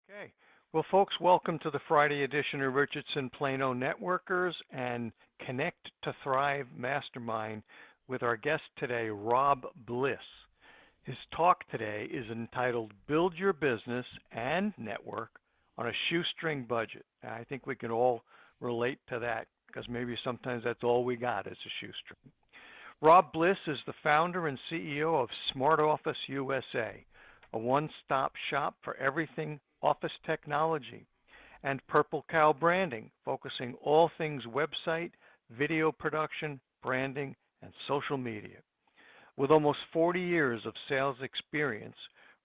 Okay. Well, folks, welcome to the Friday edition of Richardson Plano Networkers and Connect to Thrive Mastermind with our guest today, Rob Bliss. His talk today is entitled Build Your Business and Network on a Shoestring Budget. I think we can all relate to that because maybe sometimes that's all we got is a shoestring. Rob Bliss is the founder and CEO of SmartOffice USA, a one-stop shop for everything office technology, and Purple Cow Branding, focusing all things website, video production, branding, and social media. With almost 40 years of sales experience,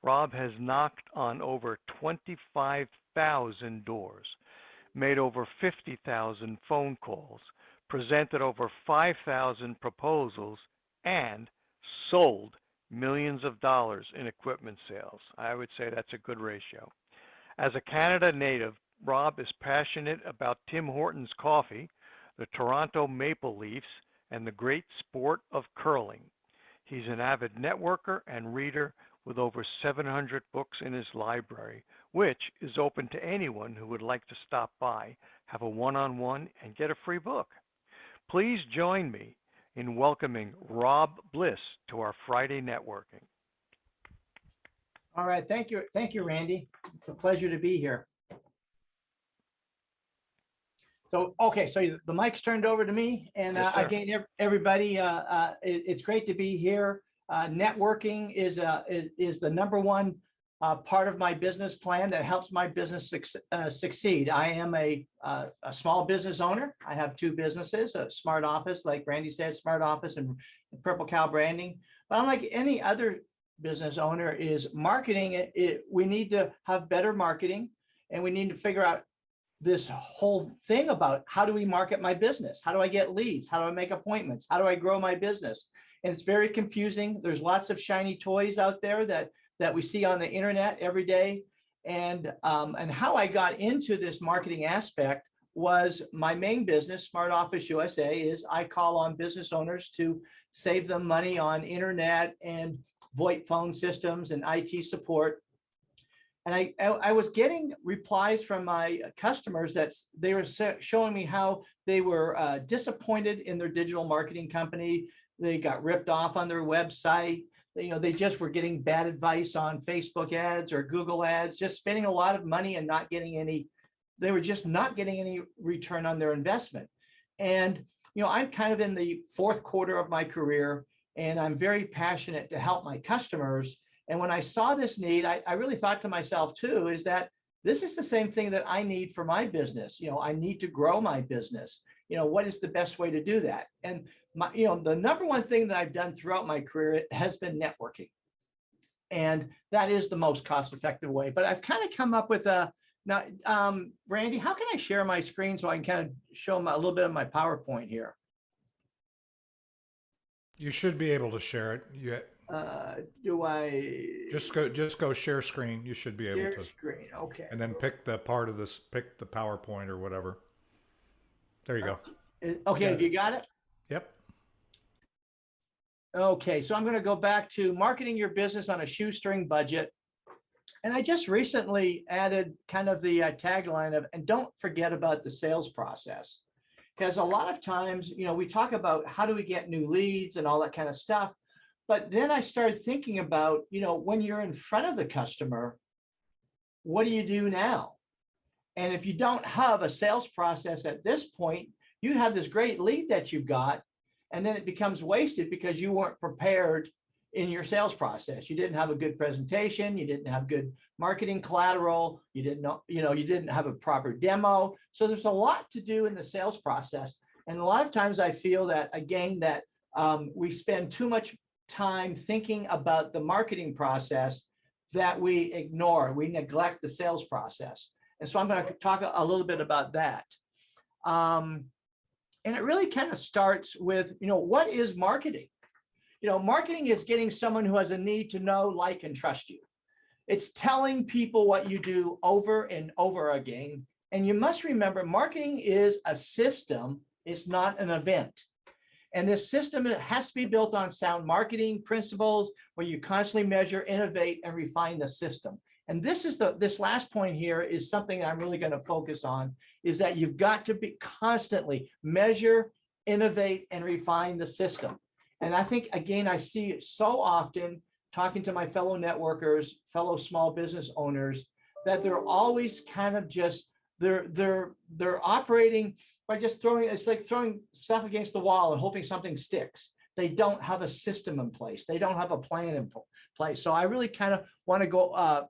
Rob has knocked on over 25,000 doors, made over 50,000 phone calls, presented over 5,000 proposals, and sold millions of dollars in equipment sales. I would say that's a good ratio. As a Canada native, Rob is passionate about Tim Horton's coffee, the Toronto Maple Leafs, and the great sport of curling. He's an avid networker and reader with over 700 books in his library, which is open to anyone who would like to stop by, have a one-on-one, and get a free book. Please join me in welcoming Rob Bliss to our Friday networking. All right, thank you, Randy. It's a pleasure to be here. So, okay, so the mic's turned over to me, and Yes, again, everybody, it's great to be here. Networking is the number one part of my business plan that helps my business succeed. I am a small business owner. I have two businesses, a SmartOffice, like Randy said, SmartOffice and Purple Cow Branding. But unlike any other business owner, is marketing. We need to have better marketing, and we need to figure out this whole thing about how do we market my business? How do I get leads? How do I make appointments? How do I grow my business? And it's very confusing. There's lots of shiny toys out there that we see on the internet every day. And how I got into this marketing aspect was my main business, SmartOffice USA, is I call on business owners to save them money on internet and VoIP phone systems and IT support. And I was getting replies from my customers that they were showing me how they were disappointed in their digital marketing company. They got ripped off on their website. They just were getting bad advice on Facebook ads or Google ads, just spending a lot of money and not getting any, they were just not getting any return on their investment. And, I'm kind of in the fourth quarter of my career, and I'm very passionate to help my customers. And when I saw this need, I really thought to myself too, is that this is the same thing that I need for my business. I need to grow my business. What is the best way to do that? And the number one thing that I've done throughout my career has been networking. And that is the most cost-effective way. But I've kind of come up with now, Randy, how can I share my screen so I can kind of show them a little bit of my PowerPoint here? You should be able to share it. Do I just go share screen? You should be able share to. Screen, okay. And then pick the part of this, pick the PowerPoint or whatever. There you go. Okay, have you got it? Yep. Okay, so I'm going to go back to marketing your business on a shoestring budget. And I just recently added kind of the tagline of, and don't forget about the sales process. Because a lot of times, we talk about how do we get new leads and all that kind of stuff. But then I started thinking about, when you're in front of the customer, what do you do now? And if you don't have a sales process at this point, you have this great lead that you've got, and then it becomes wasted because you weren't prepared in your sales process. You didn't have a good presentation. You didn't have good marketing collateral. You didn't know, you didn't have a proper demo. So there's a lot to do in the sales process. And a lot of times I feel that, again, that we spend too much time thinking about the marketing process that we ignore. We neglect the sales process. And so I'm going to talk a little bit about that. And it really kind of starts with, what is marketing? Marketing is getting someone who has a need to know, like, and trust you. It's telling people what you do over and over again. And you must remember, marketing is a system. It's not an event. And this system has to be built on sound marketing principles where you constantly measure, innovate, and refine the system. And this last point here is something I'm really going to focus on, is that you've got to be constantly measure, innovate, and refine the system. And I think, again, I see it so often talking to my fellow networkers, fellow small business owners, that they're always kind of just, they're operating by just it's like throwing stuff against the wall and hoping something sticks. They don't have a system in place. They don't have a plan in place. So I really kind of want to go,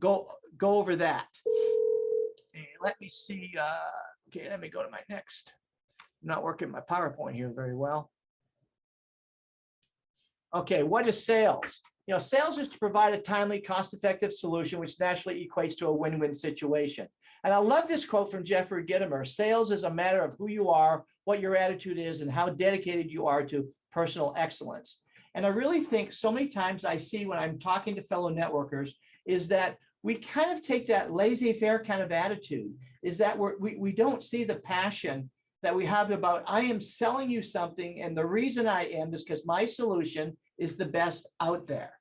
go over that. And let me see. Okay, let me go to my next. I'm not working my PowerPoint here very well. Okay, what is sales? Sales is to provide a timely, cost-effective solution, which naturally equates to a win-win situation. And I love this quote from Jeffrey Gitomer: sales is a matter of who you are, what your attitude is, and how dedicated you are to personal excellence. And I really think so many times I see when I'm talking to fellow networkers is that we kind of take that laissez-faire kind of attitude, is that we don't see the passion that we have about, I am selling you something, and the reason I am is because my solution is the best out there.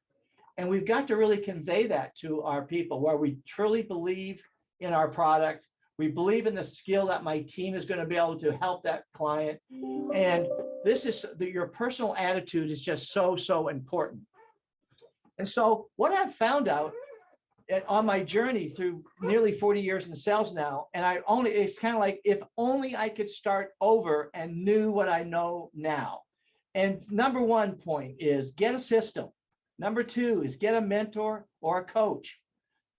And we've got to really convey that to our people, where we truly believe in our product. We believe in the skill that my team is going to be able to help that client. And this is your personal attitude is just so important. And so what I've found out on my journey through nearly 40 years in sales now, and it's kind of like, if only I could start over and knew what I know now. And number one point is get a system. Number two is get a mentor or a coach.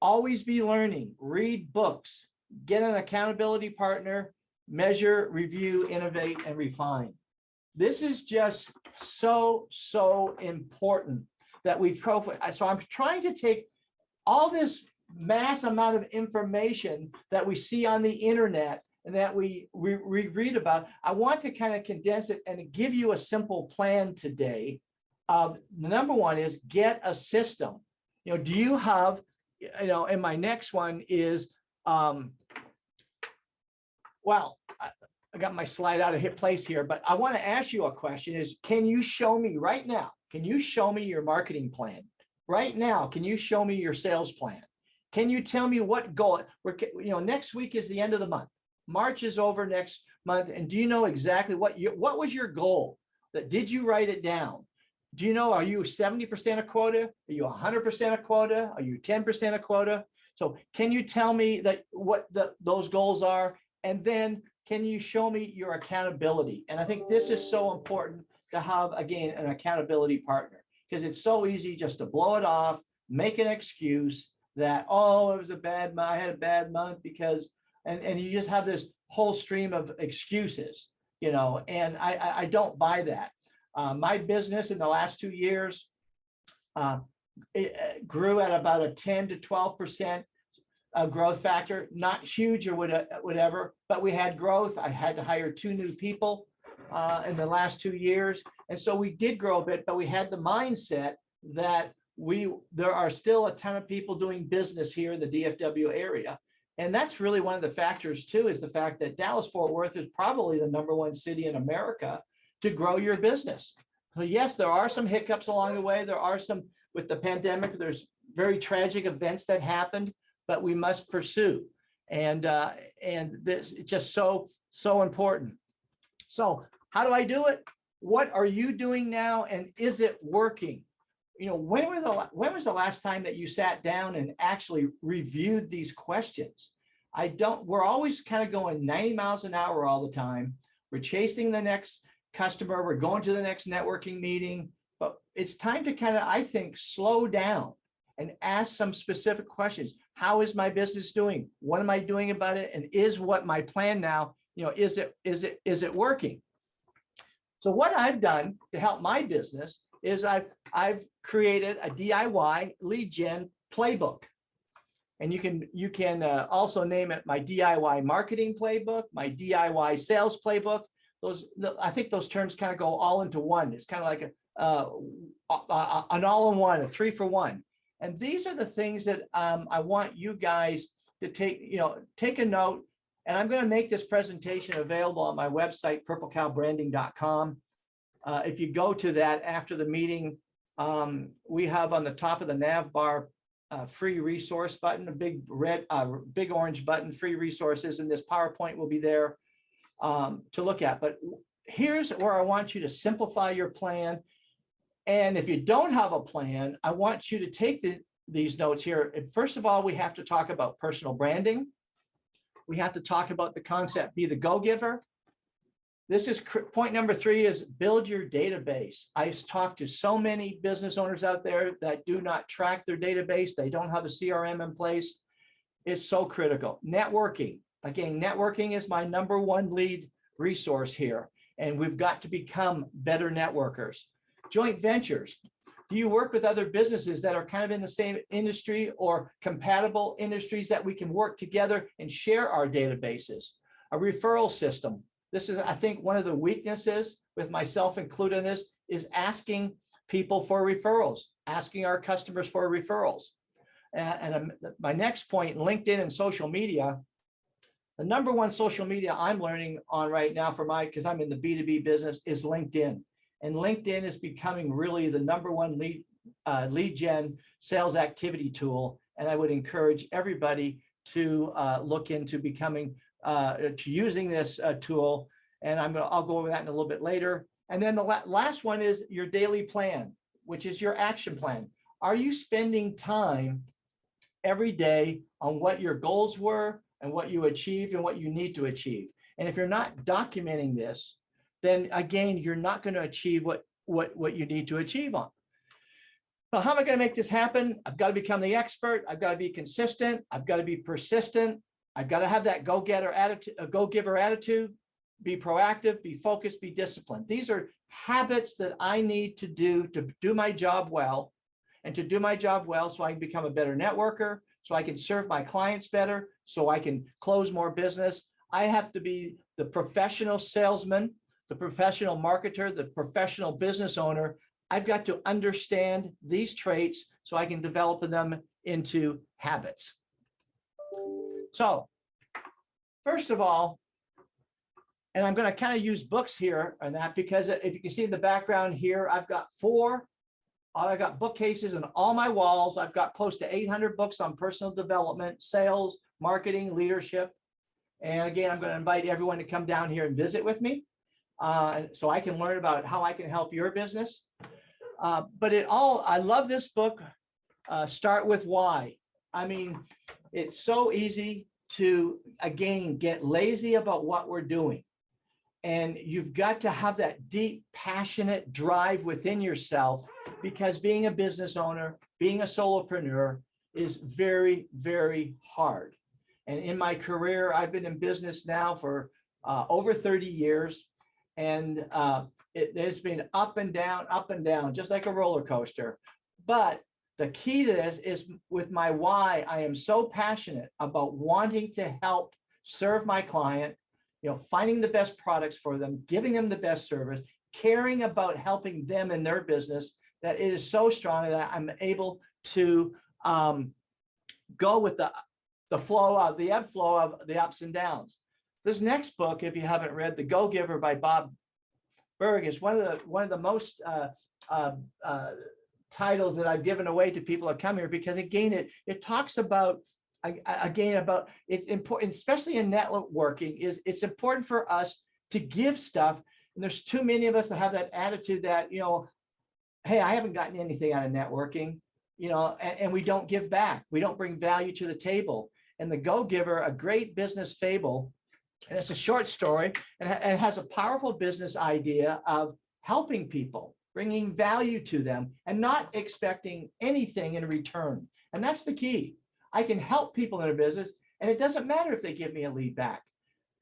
Always be learning, read books, get an accountability partner, measure, review, innovate, and refine. This is just so important that so I'm trying to take all this mass amount of information that we see on the internet and that we read about. I want to kind of condense it and give you a simple plan today. The number one is get a system. Do you have, and my next one is, well, I got my slide out of place here, but I want to ask you a question is, can you show me right now, can you show me your marketing plan? Right now, can you show me your sales plan? Can you tell me what goal, next week is the end of the month. March is over next month. And do you know exactly what was your goal? Did you write it down? Do you know, are you 70% of quota? Are you 100% of quota? Are you 10% of quota? So can you tell me what those goals are? And then can you show me your accountability? And I think this is so important to have, again, an accountability partner, because it's so easy just to blow it off, make an excuse that, oh, it was a bad month, I had a bad month because, and you just have this whole stream of excuses, and I don't buy that. My business in the last 2 years it grew at about a 10 to 12% growth factor, not huge or whatever, but we had growth. I had to hire 2 new people in the last 2 years. And so we did grow a bit, but we had the mindset that there are still a ton of people doing business here in the DFW area. And that's really one of the factors too, is the fact that Dallas-Fort Worth is probably the #1 city in America to grow your business. So yes, there are some hiccups along the way. There are some, with the pandemic, there's very tragic events that happened, but we must pursue. And this is just so important. So how do I do it? What are you doing now? And is it working? When was the last time that you sat down and actually reviewed these questions? We're always kind of going 90 miles an hour all the time. We're chasing the next customer. We're going to the next networking meeting, but it's time to kind of, I think, slow down and ask some specific questions. How is my business doing? What am I doing about it? And is what my plan now, is it working? So what I've done to help my business is I've created a DIY Lead Gen Playbook. And you can also name it my DIY Marketing Playbook, my DIY Sales Playbook. I think those terms kind of go all into one. It's kind of like an all-in-one, a 3-for-1. And these are the things that I want you guys to take a note. And I'm going to make this presentation available on my website, purplecowbranding.com. If you go to that after the meeting, we have on the top of the nav bar free resource button, a big red, big orange button, free resources, and this PowerPoint will be there to look at. But here's where I want you to simplify your plan. And if you don't have a plan, I want you to take these notes here. And first of all, we have to talk about personal branding. We have to talk about the concept, be the go-giver. This is point number 3 is build your database. I've talked to so many business owners out there that do not track their database. They don't have a CRM in place. It's so critical. Networking. Again, networking is my #1 lead resource here. And we've got to become better networkers. Joint ventures. Do you work with other businesses that are kind of in the same industry or compatible industries that we can work together and share our databases? A referral system. This is, I think, one of the weaknesses, with myself included in this, is asking people for referrals, asking our customers for referrals. And my next point, LinkedIn and social media. The #1 social media I'm learning on right now because I'm in the B2B business, is LinkedIn. And LinkedIn is becoming really the #1 lead gen sales activity tool. And I would encourage everybody to look into becoming to using this tool. And I'll go over that in a little bit later. And then the last one is your daily plan, which is your action plan. Are you spending time every day on what your goals were and what you achieved and what you need to achieve? And if you're not documenting this, then again, you're not going to achieve what you need to achieve on. So how am I going to make this happen? I've got to become the expert. I've got to be consistent. I've got to be persistent. I've got to have that go-getter attitude, a go-giver attitude, be proactive, be focused, be disciplined. These are habits that I need to do my job well, and to do my job well so I can become a better networker, so I can serve my clients better, so I can close more business. I have to be the professional salesman, the professional marketer, the professional business owner. I've got to understand these traits so I can develop them into habits. So first of all, and I'm going to kind of use books here on that, because if you can see in the background here, I've got bookcases on all my walls. I've got close to 800 books on personal development, sales, marketing, leadership. And again, I'm going to invite everyone to come down here and visit with me so I can learn about how I can help your business. I love this book, Start With Why. I mean, it's so easy to, again, get lazy about what we're doing. And you've got to have that deep, passionate drive within yourself, because being a business owner, being a solopreneur is very, very hard. And in my career, I've been in business now for over 30 years. And there's been up and down, just like a roller coaster. But the key to this is, with my why, I am so passionate about wanting to help serve my client, finding the best products for them, giving them the best service, caring about helping them in their business, that it is so strong that I'm able to go with the flow of the ebb flow of the ups and downs. This next book, if you haven't read, The Go-Giver by Bob Burg, is one of the most titles that I've given away to people that come here, because again, it talks about it's important, especially in networking, it's important for us to give stuff. And there's too many of us that have that attitude that, hey, I haven't gotten anything out of networking, and we don't give back. We don't bring value to the table. And The Go-Giver, a great business fable, and it's a short story, and it has a powerful business idea of helping people, bringing value to them, and not expecting anything in return. And that's the key. I can help people in their business, and it doesn't matter if they give me a lead back,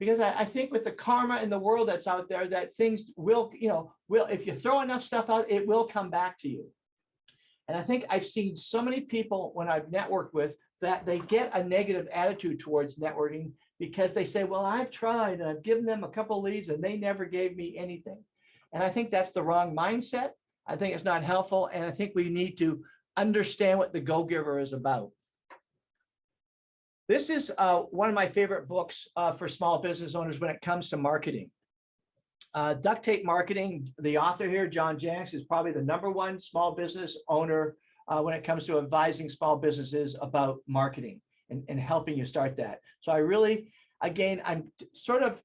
because I think with the karma in the world that's out there, that things will, if you throw enough stuff out, it will come back to you. And I think I've seen so many people when I've networked with that they get a negative attitude towards networking, because they say, well, I've tried and I've given them a couple of leads and they never gave me anything. And I think that's the wrong mindset. I think it's not helpful. And I think we need to understand what the Go-Giver is about. This is one of my favorite books for small business owners when it comes to marketing. Duct Tape Marketing, the author here, John Janks, is probably the #1 small business owner when it comes to advising small businesses about marketing and helping you start that. So I really, again, I'm sort of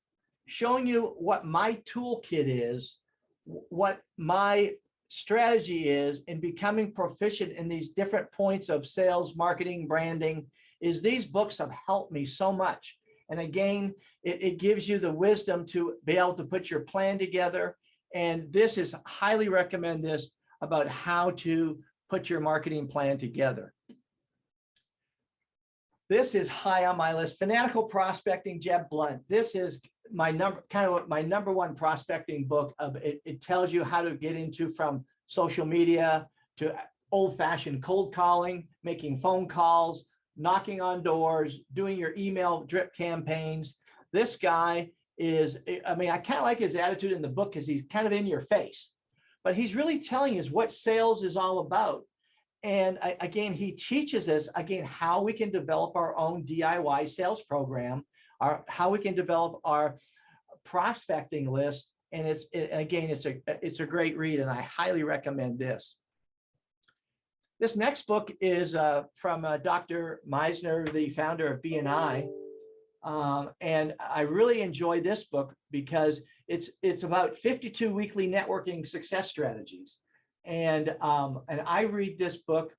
showing you what my toolkit is, what my strategy is in becoming proficient in these different points of sales, marketing, branding. Is these books have helped me so much. And again, it gives you the wisdom to be able to put your plan together. And this is highly recommend this about how to put your marketing plan together. This is high on my list. Fanatical Prospecting, Jeb Blunt. This is my number one prospecting book. It tells you how to get into from social media to old-fashioned cold calling, making phone calls, knocking on doors, doing your email drip campaigns. This guy is, I mean, I kind of like his attitude in the book because he's kind of in your face, but he's really telling us what sales is all about. And again, he teaches us, again, how we can develop our own DIY sales program, how we can develop our prospecting list. And it's a great read, and I highly recommend this. This next book is from Dr. Meisner, the founder of BNI. And I really enjoy this book because it's about 52 weekly networking success strategies. And I read this book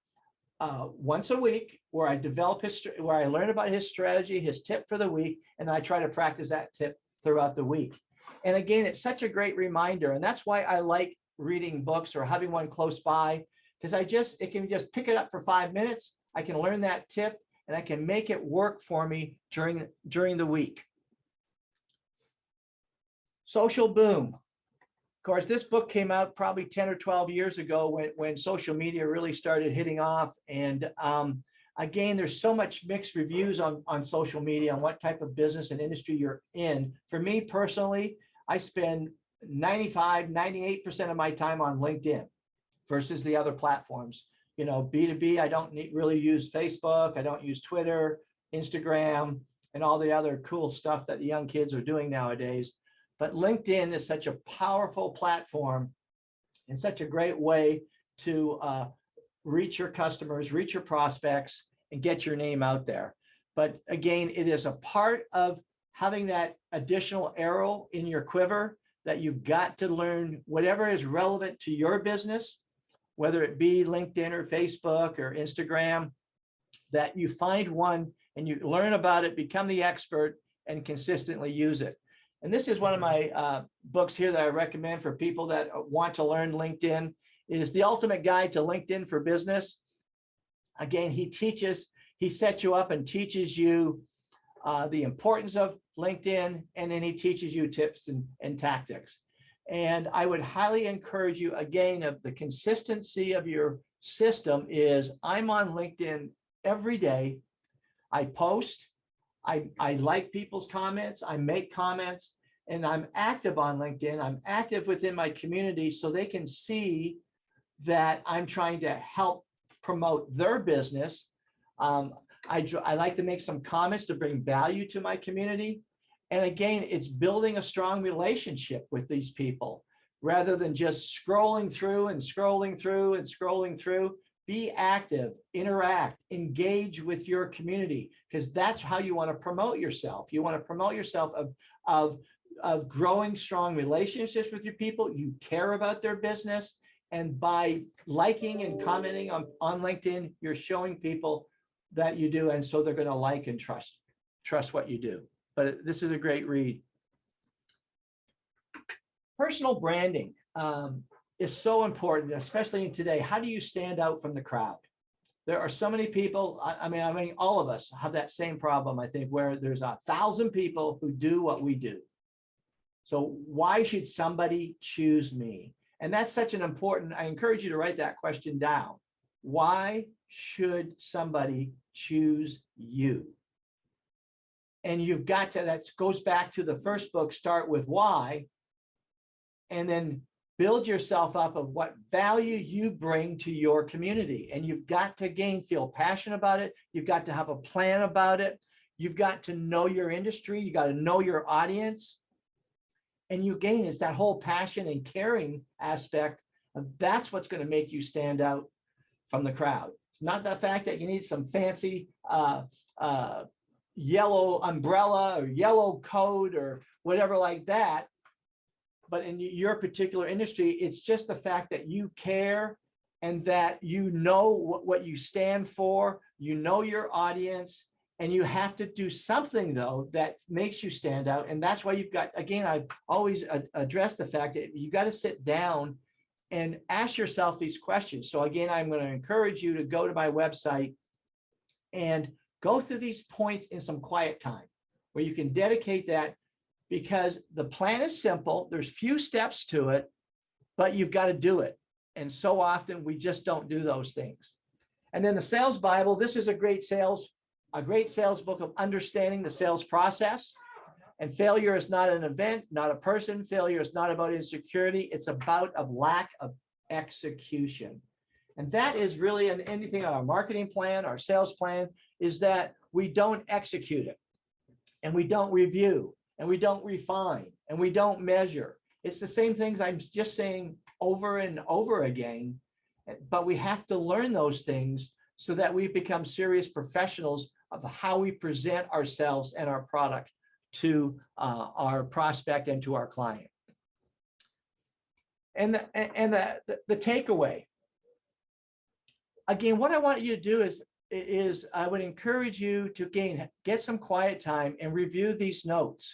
once a week, where I develop where I learn about his strategy, his tip for the week, and I try to practice that tip throughout the week. And again, it's such a great reminder, and that's why I like reading books or having one close by, because it can just pick it up for 5 minutes. I can learn that tip, and I can make it work for me during the week. Social Boom. Of course, this book came out probably 10 or 12 years ago when social media really started hitting off. And again, there's so much mixed reviews on social media on what type of business and industry you're in. For me personally, I spend 95, 98% of my time on LinkedIn versus the other platforms. You know, B2B, I don't really use Facebook. I don't use Twitter, Instagram, and all the other cool stuff that the young kids are doing nowadays. But LinkedIn is such a powerful platform and such a great way to reach your customers, reach your prospects, and get your name out there. But again, it is a part of having that additional arrow in your quiver that you've got to learn whatever is relevant to your business, whether it be LinkedIn or Facebook or Instagram, that you find one and you learn about it, become the expert, and consistently use it. And this is one of my books here that I recommend for people that want to learn LinkedIn. It is The Ultimate Guide to LinkedIn for Business. Again, he sets you up and teaches you the importance of LinkedIn, and then he teaches you tips and tactics. And I would highly encourage you, again, of the consistency of your system is I'm on LinkedIn every day. I post. I like people's comments, I make comments, and I'm active on LinkedIn. I'm active within my community so they can see that I'm trying to help promote their business. I like to make some comments to bring value to my community. And again, it's building a strong relationship with these people rather than just scrolling through and scrolling through and scrolling through. Be active, interact, engage with your community, because that's how you want to promote yourself. You want to promote yourself of growing strong relationships with your people. You care about their business. And by liking and commenting on LinkedIn, you're showing people that you do. And so they're going to like and trust what you do. But this is a great read. Personal branding. Is so important, especially in today. How do you stand out from the crowd? There are so many people. I mean, all of us have that same problem, I think, where there's 1,000 people who do what we do. So why should somebody choose me? And that's such an important, I encourage you to write that question down. Why should somebody choose you? And you've got to, that goes back to the first book, Start With Why, and then build yourself up of what value you bring to your community. And you've got to, again, feel passionate about it. You've got to have a plan about it. You've got to know your industry. You got to know your audience. And you gain, it's that whole passion and caring aspect. That's what's going to make you stand out from the crowd. It's not the fact that you need some fancy yellow umbrella or yellow coat or whatever like that. But in your particular industry, it's just the fact that you care and that you know what you stand for, you know your audience, and you have to do something, though, that makes you stand out. And that's why you've got, again, I've always addressed the fact that you got to sit down and ask yourself these questions. So again, I'm going to encourage you to go to my website and go through these points in some quiet time where you can dedicate that, because the plan is simple. There's few steps to it, but you've got to do it. And so often we just don't do those things. And then the Sales Bible, this is a great sales book of understanding the sales process. And failure is not an event, not a person. Failure is not about insecurity. It's about a lack of execution. And that is really anything on our marketing plan, our sales plan, is that we don't execute it, and we don't review, and we don't refine, and we don't measure. It's the same things I'm just saying over and over again, but we have to learn those things so that we become serious professionals of how we present ourselves and our product to our prospect and to our client. And the takeaway, again, what I want you to do is I would encourage you to, again, get some quiet time and review these notes.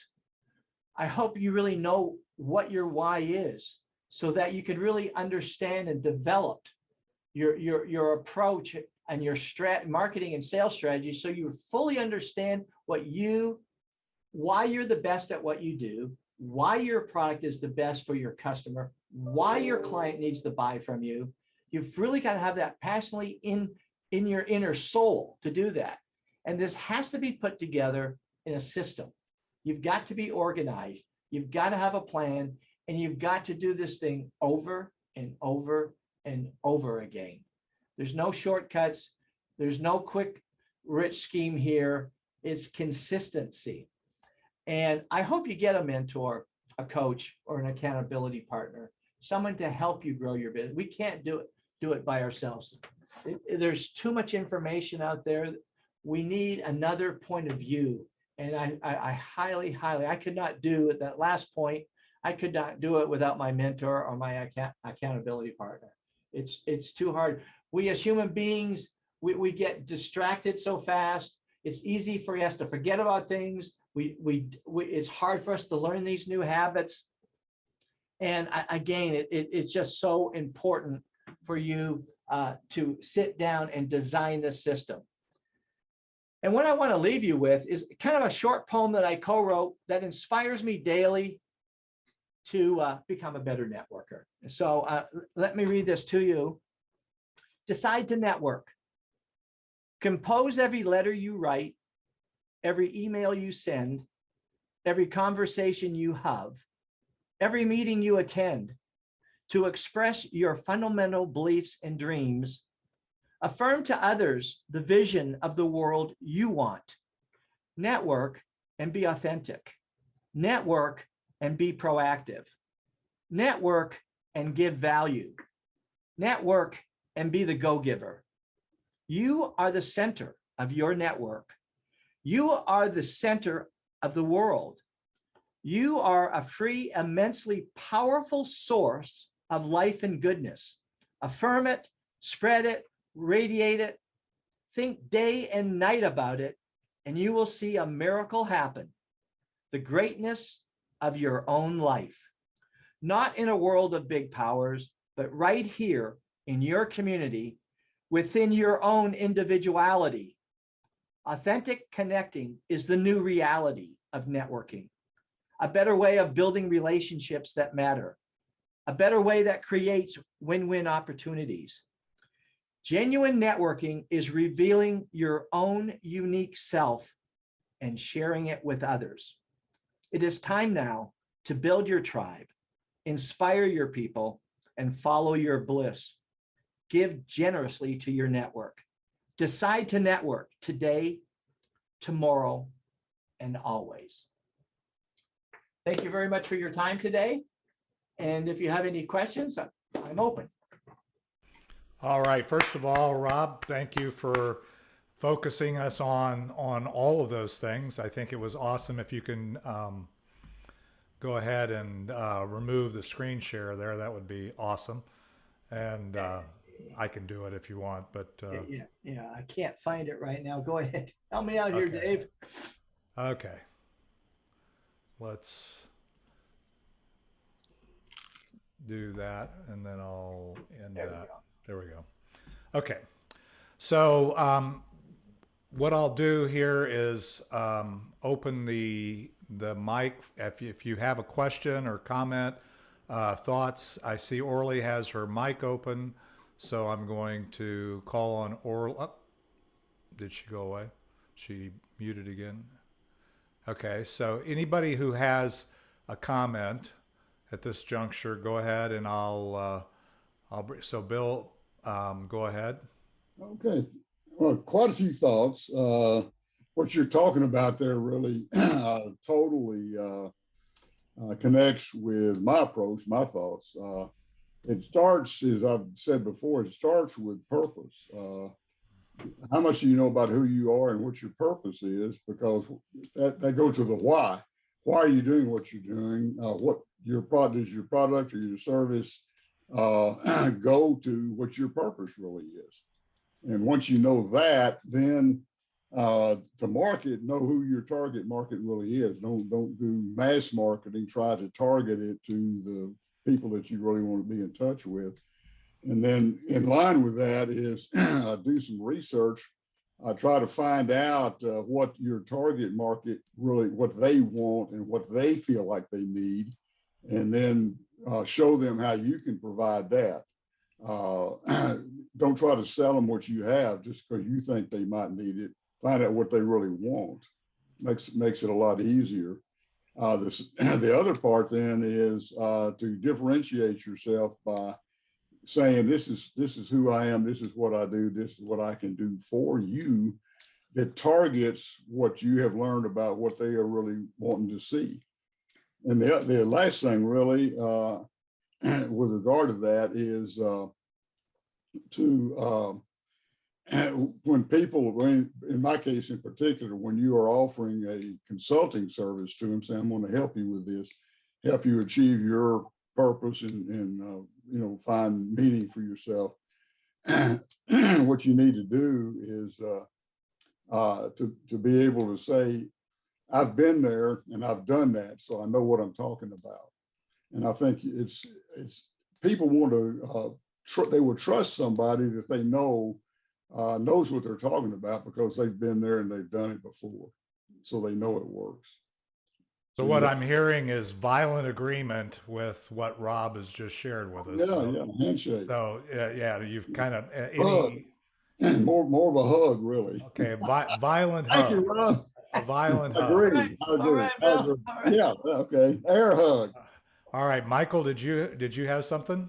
I hope you really know what your why is, so that you can really understand and develop your approach and your marketing and sales strategy, so you fully understand why you're the best at what you do, why your product is the best for your customer, why your client needs to buy from you. You've really got to have that passionately in your inner soul to do that. And this has to be put together in a system. You've got to be organized. You've got to have a plan, and you've got to do this thing over and over and over again. There's no shortcuts. There's no quick, rich scheme here. It's consistency. And I hope you get a mentor, a coach, or an accountability partner, someone to help you grow your business. We can't do it by ourselves. There's too much information out there. We need another point of view. And I highly, I could not do that last point. I could not do it without my mentor or my accountability partner. It's too hard. We as human beings, we get distracted so fast. It's easy for us to forget about things. It's hard for us to learn these new habits. And again, it's just so important for you to sit down and design this system. And what I want to leave you with is kind of a short poem that I co-wrote that inspires me daily to become a better networker. So let me read this to you. Decide to network. Compose every letter you write, every email you send, every conversation you have, every meeting you attend, to express your fundamental beliefs and dreams. Affirm to others the vision of the world you want. Network and be authentic. Network and be proactive. Network and give value. Network and be the go-giver. You are the center of your network. You are the center of the world. You are a free, immensely powerful source of life and goodness. Affirm it, spread it, radiate it, think day and night about it, and you will see a miracle happen. The greatness of your own life. Not in a world of big powers, but right here in your community, within your own individuality. Authentic connecting is the new reality of networking. A better way of building relationships that matter. A better way that creates win-win opportunities. Genuine networking is revealing your own unique self and sharing it with others. It is time now to build your tribe, inspire your people, and follow your bliss. Give generously to your network. Decide to network today, tomorrow, and always. Thank you very much for your time today. And if you have any questions, I'm open. All right. First of all, Rob, thank you for focusing us on all of those things. I think it was awesome. If you can go ahead and remove the screen share there, that would be awesome. And I can do it if you want, but Yeah, I can't find it right now. Go ahead. Help me out here, okay. Dave. Okay. Let's do that, and then I'll end that. There we go. Okay. So what I'll do here is open the mic. If you have a question or comment, thoughts. I see Orly has her mic open, so I'm going to call on Orly. Oh, did she go away? She muted again. Okay, so anybody who has a comment at this juncture, go ahead, and so Bill, go ahead. Okay, well, quite a few thoughts. What you're talking about there really totally connects with my approach, my thoughts. It starts, as I've said before, it starts with purpose. How much do you know about who you are and what your purpose is? Because that goes to the why. Why are you doing what you're doing? What your product is, your product or your service go to what your purpose really is. And once you know that, then to market, know who your target market really is. Don't do mass marketing. Try to target it to the people that you really want to be in touch with. And then in line with that is do some research. Try to find out what your target market really, what they want and what they feel like they need. And then show them how you can provide that. Don't try to sell them what you have just because you think they might need it. Find out what they really want. Makes it a lot easier. The other part then is to differentiate yourself by saying this is who I am, this is what I do, this is what I can do for you, that targets what you have learned about what they are really wanting to see. And the last thing really with regard to that is when people, in my case in particular, when you are offering a consulting service to them, say, I'm going to help you with this, help you achieve your purpose and find meaning for yourself. What you need to do is to be able to say, I've been there and I've done that, so I know what I'm talking about. And I think it's people want to they will trust somebody that they know knows what they're talking about because they've been there and they've done it before, so they know it works. So what I'm hearing is violent agreement with what Rob has just shared with us. Yeah, handshake. So yeah, you've kind of more of a hug, really. Okay, violent hug. Thank you, Rob. A violent hug. Agree. Right. I agree. All right, Bill. All right. Yeah, okay. Air hug. All right, Michael, did you have something?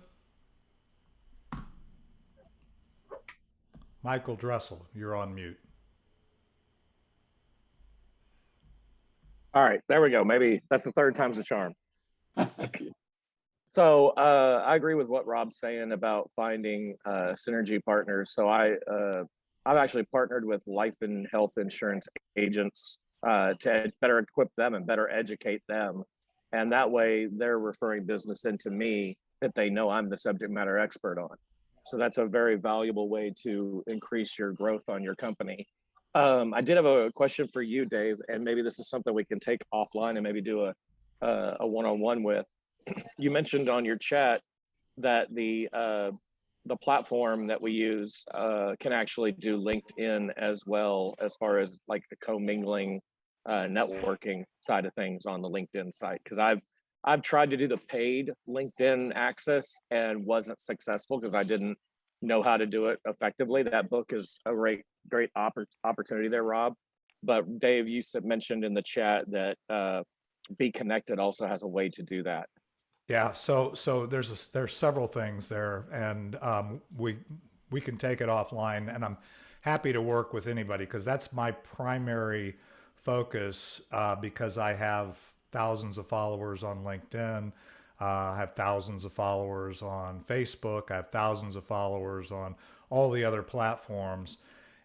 Michael Dressel, you're on mute. All right, there we go. Maybe that's the third time's the charm. So I agree with what Rob's saying about finding synergy partners. So I've actually partnered with life and health insurance agents to better equip them and better educate them. And that way they're referring business into me that they know I'm the subject matter expert on. So that's a very valuable way to increase your growth on your company. I did have a question for you, Dave, and maybe this is something we can take offline and maybe do a one-on-one with. You mentioned on your chat that the platform that we use can actually do LinkedIn as well, as far as like the commingling networking side of things on the LinkedIn site. Because I've tried to do the paid LinkedIn access and wasn't successful because I didn't know how to do it effectively. That book is a great opportunity there, Rob. But Dave, you mentioned in the chat that Be Connected also has a way to do that. Yeah, so there's several things there, and we can take it offline, and I'm happy to work with anybody because that's my primary focus because I have thousands of followers on LinkedIn. I have thousands of followers on Facebook. I have thousands of followers on all the other platforms.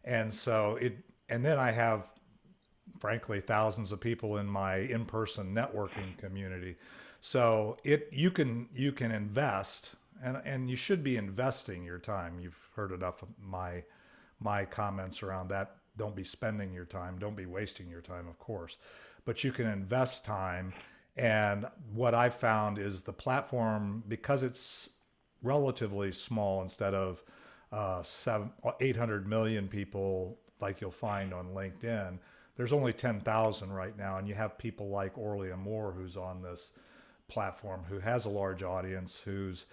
And so and then I have, frankly, thousands of people in my in-person networking community. So you can invest, and you should be investing your time. You've heard enough of my comments around that. Don't be spending your time. Don't be wasting your time, of course. But you can invest time. And what I've found is the platform, because it's relatively small, instead of 800 million people like you'll find on LinkedIn, there's only 10,000 right now. And you have people like Orlia Moore, who's on this platform, who has a large audience, who's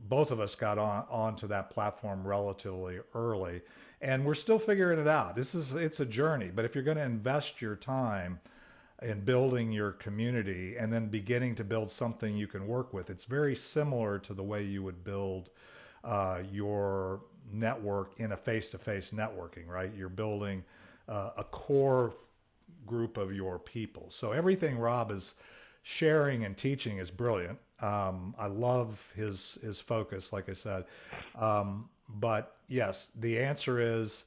both of us got onto that platform relatively early, and we're still figuring it out. It's a journey, but if you're going to invest your time in building your community and then beginning to build something you can work with, it's very similar to the way you would build your network in a face-to-face networking, right? You're building a core group of your people. So everything Rob is sharing and teaching is brilliant. I love his focus, like I said. But yes, the answer is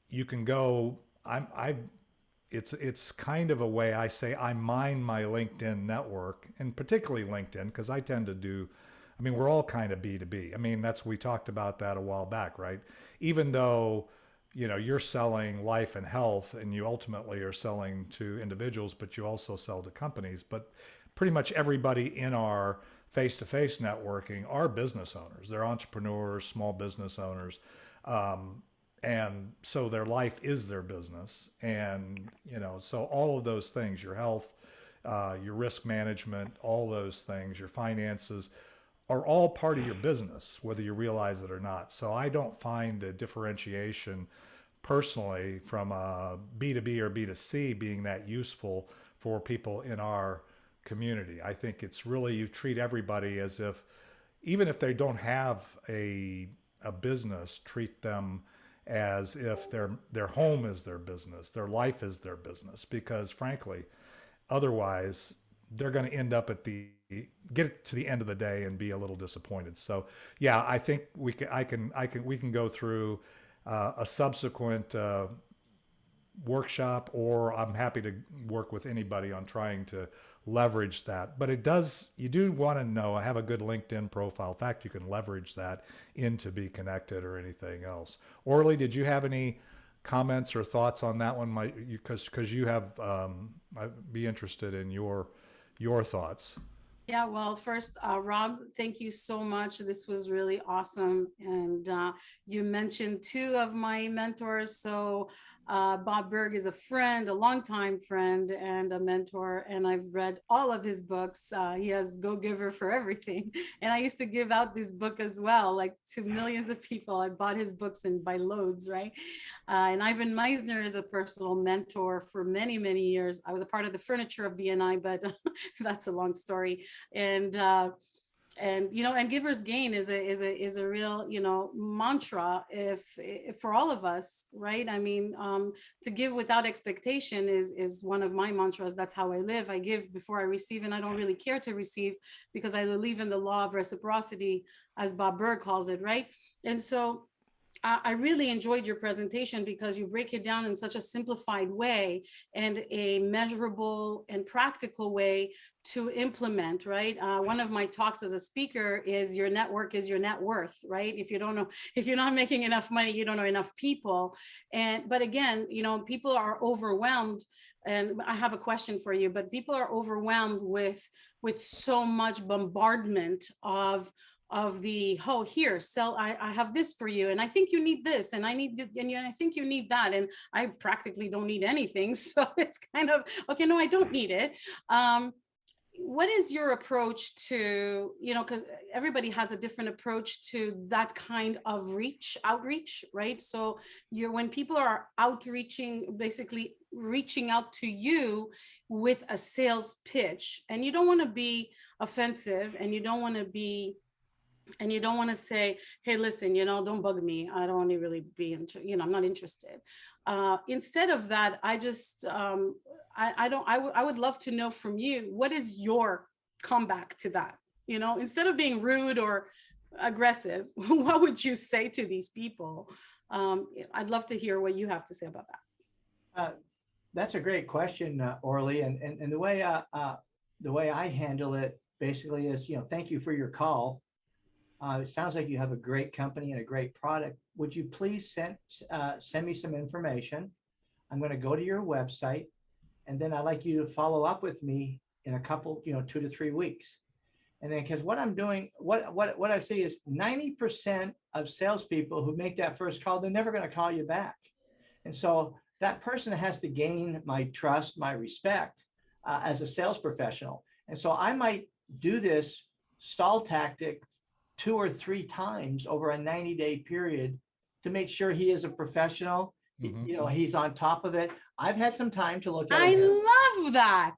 you can go. It's kind of a way I say I mine my LinkedIn network, and particularly LinkedIn, because I tend to do. I mean, we're all kind of B2B. I mean, we talked about that a while back, right? Even though, you're selling life and health, and you ultimately are selling to individuals, but you also sell to companies. But pretty much everybody in our face-to-face networking are business owners. They're entrepreneurs, small business owners. And so their life is their business. And, so all of those things, your health, your risk management, all those things, your finances, are all part of your business, whether you realize it or not. So I don't find the differentiation personally from a B2B or B2C being that useful for people in our community. I think it's really, you treat everybody as if, even if they don't have a business, treat them as if their home is their business, their life is their business, because frankly, otherwise they're going to end up get to the end of the day and be a little disappointed. So yeah, I think we can go through a subsequent workshop, or I'm happy to work with anybody on trying to leverage that. But you do want to know, I have a good LinkedIn profile. In fact, you can leverage that into Be Connected or anything else. Orly, did you have any comments or thoughts on that one? Because you have, I'd be interested in your thoughts. Yeah, well, first, Rob, thank you so much. This was really awesome. And you mentioned two of my mentors. So Bob Berg is a friend, a longtime friend and a mentor. And I've read all of his books. He has Go Giver for Everything. And I used to give out this book as well, like to millions of people. I bought his books by loads, right? And Ivan Meisner is a personal mentor for many, many years. I was a part of the furniture of BNI, but that's a long story. And Giver's Gain is a real, mantra if for all of us, right? I mean, to give without expectation is one of my mantras. That's how I live. I give before I receive, and I don't really care to receive because I believe in the law of reciprocity, as Bob Berg calls it, right? And so I really enjoyed your presentation because you break it down in such a simplified way and a measurable and practical way to implement, right? One of my talks as a speaker is your network is your net worth, right? If you're not making enough money, you don't know enough people. But again, people are overwhelmed. And I have a question for you, but people are overwhelmed with so much bombardment of the here sell, I have this for you, and I think you need this, and I think you need that, and I practically don't need anything. So it's kind of okay, no, I don't need it. What is your approach to, because everybody has a different approach to that kind of outreach, right? So when people are outreaching, basically reaching out to you with a sales pitch, and you don't want to be offensive, and you don't want to say, hey, listen, don't bug me. I don't want to really be, I'm not interested. Instead of that, I would love to know from you, what is your come back to that? You know, instead of being rude or aggressive, what would you say to these people? I'd love to hear what you have to say about that. That's a great question, Orly. And the way I handle it basically is, thank you for your call. It sounds like you have a great company and a great product. Would you please send me some information? I'm going to go to your website, and then I'd like you to follow up with me in a couple, 2 to 3 weeks. And then, because what I'm doing, what I see is 90% of salespeople who make that first call, they're never going to call you back. And so that person has to gain my trust, my respect as a sales professional. And so I might do this stall tactic 2 or 3 times over a 90-day period to make sure he is a professional. Mm-hmm. He's on top of it. I've had some time to look at I it. love that.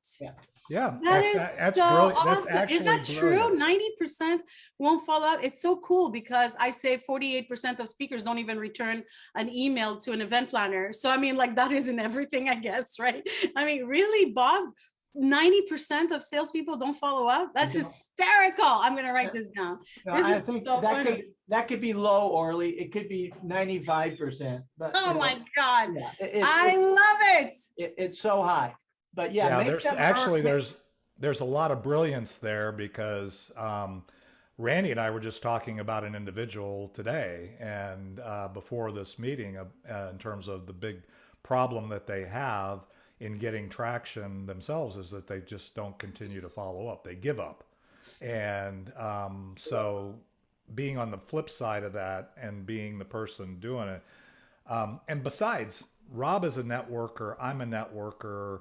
Yeah, That's so brilliant. awesome. That's actually Is that brilliant. true? 90% won't follow up. It's so cool because I say 48% of speakers don't even return an email to an event planner. So, I mean, like that isn't everything, I guess, right? I mean, really, Bob, 90% of salespeople don't follow up? That's hysterical. I'm going to write this down. No, This I is think so that funny. could be low, Orly. It could be 95%. But Oh my God. Yeah, I love it. It's so high. But yeah, there's a lot of brilliance there because Randy and I were just talking about an individual today and before this meeting in terms of the big problem that they have in getting traction themselves is that they just don't continue to follow up. They give up. And so being on the flip side of that and being the person doing it. And besides, Rob is a networker. I'm a networker.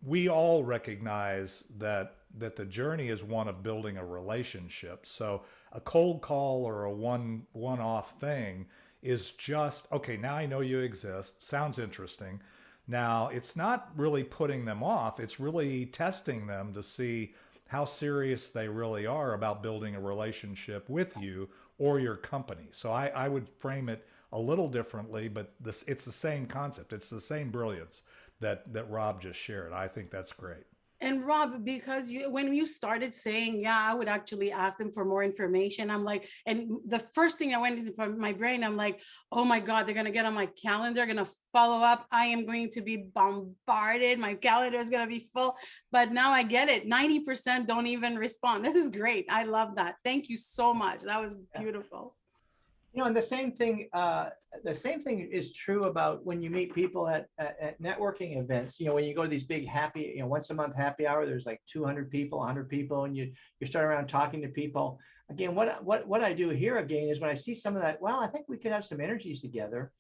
We all recognize that the journey is one of building a relationship. So a cold call or a one-off thing is just, okay, now I know you exist. Sounds interesting. Now, it's not really putting them off. It's really testing them to see how serious they really are about building a relationship with you or your company. So I would frame it a little differently, but it's the same concept. It's the same brilliance that Rob just shared. I think that's great. And Rob, because when you started saying, yeah, I would actually ask them for more information, I'm like, and the first thing that went into my brain, I'm like, oh my God, they're going to get on my calendar, going to follow up. I am going to be bombarded. My calendar is going to be full. But now I get it. 90% don't even respond. This is great. I love that. Thank you so much. That was beautiful. And the same thing is true about when you meet people at networking events. When you go to these big happy, once a month happy hour, there's like 200 people, 100 people, and you start around talking to people. Again, what I do here again is when I see some of that, well, I think we could have some energies together.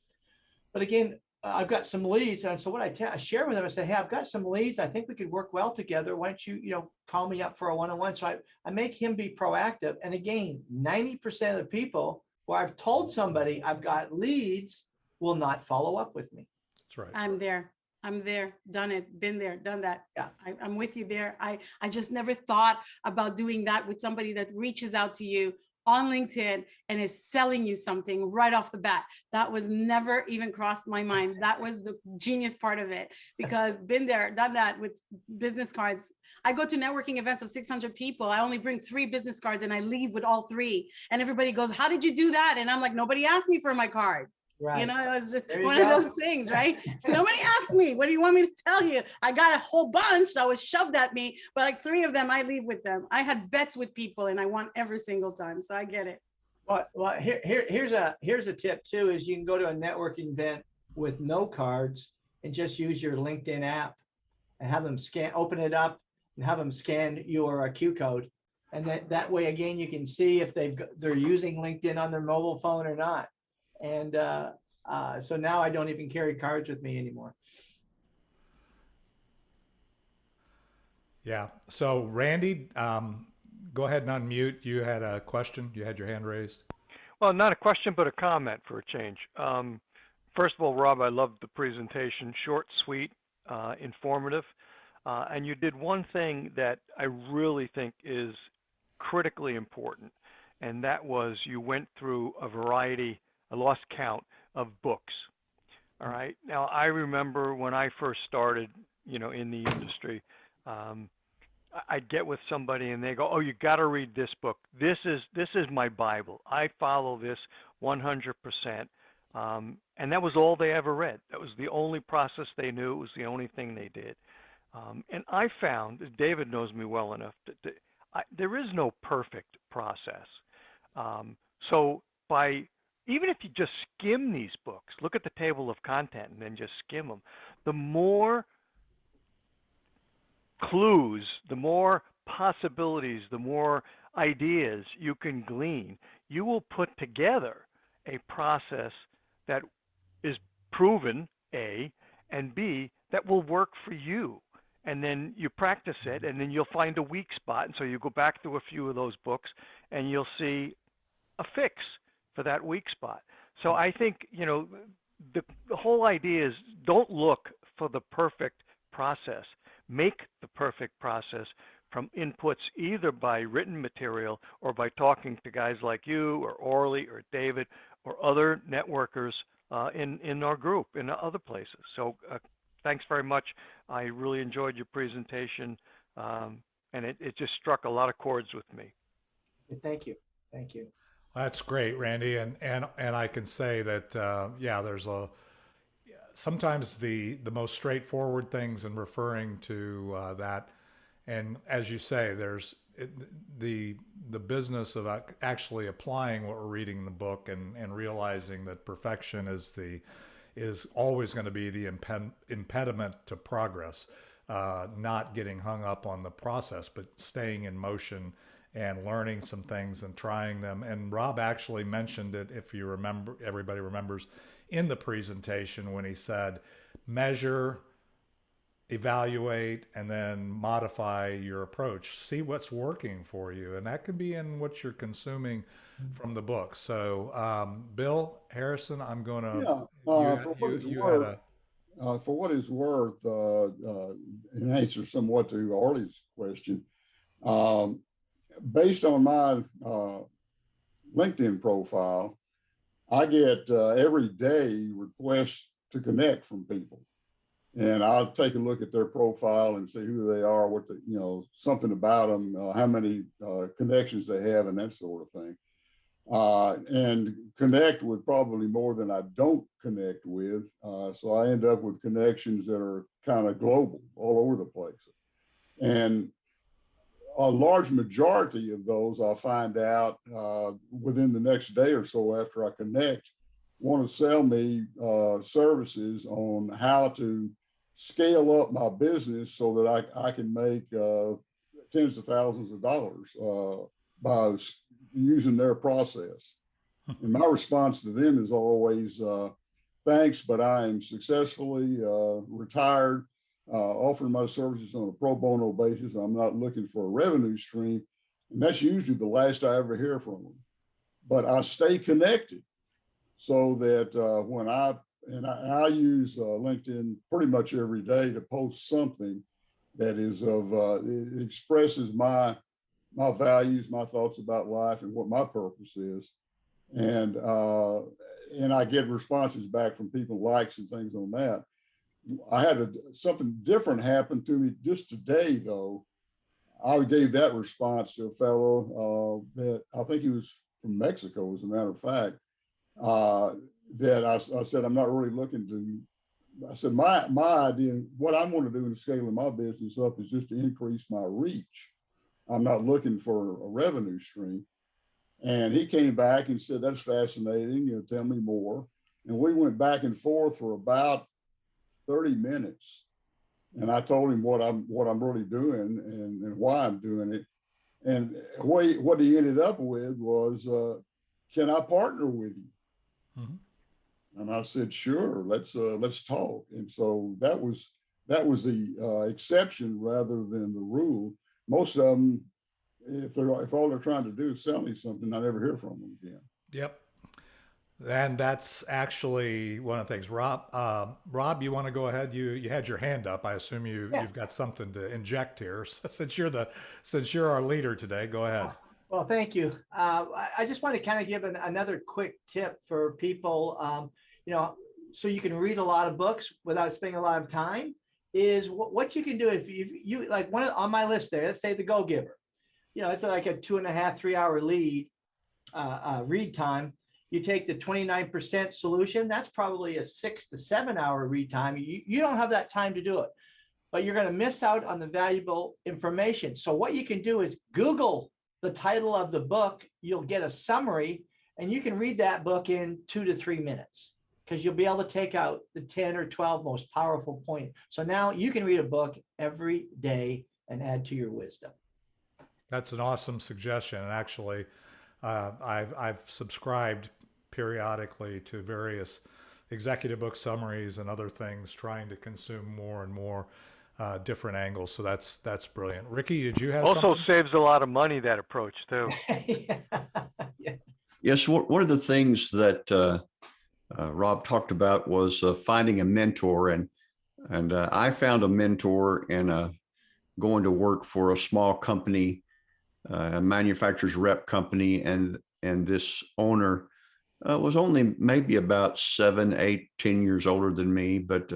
But again, I've got some leads, and so what I share with them, I say, hey, I've got some leads. I think we could work well together. Why don't you call me up for a one-on-one? So I make him be proactive. And again, 90% of the people where I've told somebody I've got leads will not follow up with me. That's right. I'm there, done it, been there, done that. Yeah, I'm with you there. I just never thought about doing that with somebody that reaches out to you on LinkedIn and is selling you something right off the bat. That was never even crossed my mind. That was the genius part of it, because been there, done that with business cards. I go to networking events of 600 people. I only bring 3 business cards and I leave with all 3. And everybody goes, how did you do that? And I'm like, nobody asked me for my card. Right. It was just one of those things, right? Nobody asked me, what do you want me to tell you? I got a whole bunch that was shoved at me, but like 3 of them, I leave with them. I had bets with people and I won every single time. So I get it. Well, here's a tip too, is you can go to a networking event with no cards and just use your LinkedIn app and have them open it up and have them scan your Q code. And that way, again, you can see if they're using LinkedIn on their mobile phone or not. And so now I don't even carry cards with me anymore. Yeah. So Randy, go ahead and unmute. You had a question. You had your hand raised. Well, not a question, but a comment for a change. First of all, Rob, I loved the presentation. Short, sweet, informative. And you did one thing that I really think is critically important, and that was you went through a variety, I lost count, of books. All right. Now, I remember when I first started, in the industry, I'd get with somebody and they go, "Oh, you got to read this book. This is my Bible. I follow this 100%." And that was all they ever read. That was the only process they knew. It was the only thing they did. And I found, David knows me well enough, there is no perfect process. So even if you just skim these books, look at the table of content and then just skim them, the more clues, the more possibilities, the more ideas you can glean, you will put together a process that is proven, A, and B, that will work for you. And then you practice it, and then you'll find a weak spot. And so you go back to a few of those books, and you'll see a fix for that weak spot. So I think, the whole idea is don't look for the perfect process. Make the perfect process from inputs either by written material or by talking to guys like you or Orly or David or other networkers in our group, in other places. So thanks very much. I really enjoyed your presentation, and it just struck a lot of chords with me. Thank you. Thank you. That's great, Randy. And I can say that, there's sometimes the most straightforward things in referring to that. And as you say, there's the business of actually applying what we're reading in the book and realizing that perfection is always going to be the impediment to progress, not getting hung up on the process, but staying in motion and learning some things and trying them. And Rob actually mentioned it, if you remember, everybody remembers, in the presentation when he said, measure, evaluate, and then modify your approach. See what's working for you. And that can be in what you're consuming from the book. So, Bill Harrison, I'm going to, for what it's worth, in answer somewhat to Arlie's question, based on my LinkedIn profile, I get every day requests to connect from people. And I'll take a look at their profile and see who they are, what something about them, how many connections they have, and that sort of thing. And connect with probably more than I don't connect with. So I end up with connections that are kind of global, all over the place. And a large majority of those I'll find out within the next day or so after I connect, want to sell me services on how to scale up my business so that I can make tens of thousands of dollars by using their process. And my response to them is always, thanks, but I am successfully retired, offering my services on a pro bono basis. I'm not looking for a revenue stream. And that's usually the last I ever hear from them. But I stay connected so that when I use LinkedIn pretty much every day to post something that is it expresses my values, my thoughts about life, and what my purpose is. And I get responses back from people, likes and things on that. I had something different happen to me just today, though. I gave that response to a fellow that I think he was from Mexico, as a matter of fact, that I said, I'm not really looking to, I said, my idea, what I want to do in scaling my business up is just to increase my reach. I'm not looking for a revenue stream. And he came back and said, that's fascinating. Tell me more. And we went back and forth for about 30 minutes. And I told him what I'm really doing and why I'm doing it. And what he ended up with was, can I partner with you? Mm-hmm. And I said, sure, let's talk. And so that was the exception rather than the rule. Most of them, if all they're trying to do is sell me something, I never hear from them again. Yep. And that's actually one of the things. Rob, you want to go ahead? You had your hand up. I assume you've got something to inject here. Since you're our leader today, go ahead. Well, thank you. I just want to kind of give another quick tip for people, so you can read a lot of books without spending a lot of time. is what you can do if you like one on my list there, let's say the Go Giver. It's like a 2.5, 3 hour lead read time. You take the 29% solution, that's probably a 6 to 7 hour read time. You don't have that time to do it, but you're going to miss out on the valuable information. So what you can do is Google the title of the book. You'll get a summary, and you can read that book in 2 to 3 minutes, because you'll be able to take out the 10 or 12 most powerful points. So now you can read a book every day and add to your wisdom. That's an awesome suggestion. And actually, I've subscribed periodically to various executive book summaries and other things, trying to consume more and more different angles. So that's brilliant. Ricky, did you have Also something? saves a lot of money, that approach too. Yeah. Yes, one of the things that Rob talked about was finding a mentor, and I found a mentor in going to work for a small company, a manufacturer's rep company, and this owner was only maybe about 7, 8, 10 years older than me, but